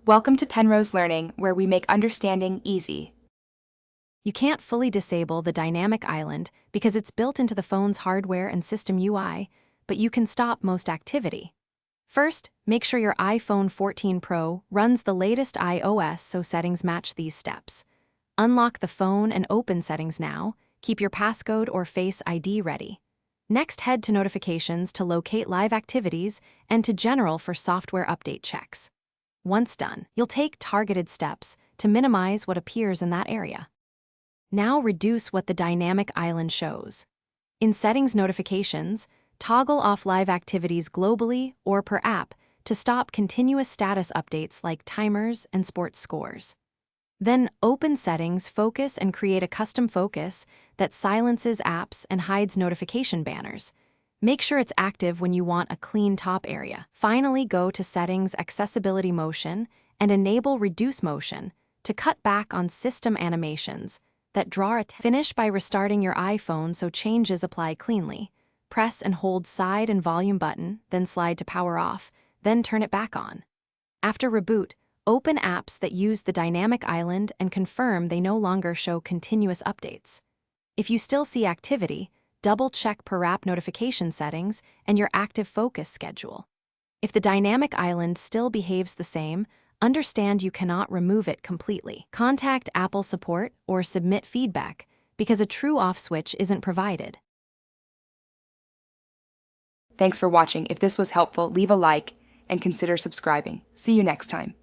Welcome to Penrose Learning, where we make understanding easy. You can't fully disable the dynamic island because it's built into the phone's hardware and system UI, but you can stop most activity. First, make sure your iPhone 14 Pro runs the latest iOS so settings match these steps. Unlock the phone and open Settings now. Keep your passcode or Face ID ready. Next, head to Notifications to locate live activities and to General for software update checks. Once done, you'll take targeted steps to minimize what appears in that area. Now reduce what the dynamic island shows. In Settings Notifications, toggle off live activities globally or per app to stop continuous status updates like timers and sports scores. Then open Settings, Focus, and create a custom focus that silences apps and hides notification banners. Make sure it's active when you want a clean top area. Finally, go to Settings, Accessibility Motion, and enable Reduce Motion to cut back on system animations that draw attention. Finish by restarting your iPhone so changes apply cleanly. Press and hold side and volume button, then slide to power off, then turn it back on. After reboot, open apps that use the dynamic island and confirm they no longer show continuous updates. If you still see activity, double-check per app notification settings and your active focus schedule. If the dynamic island still behaves the same, understand you cannot remove it completely. Contact Apple support or submit feedback because a true off switch isn't provided. Thanks for watching. If this was helpful, leave a like and consider subscribing. See you next time.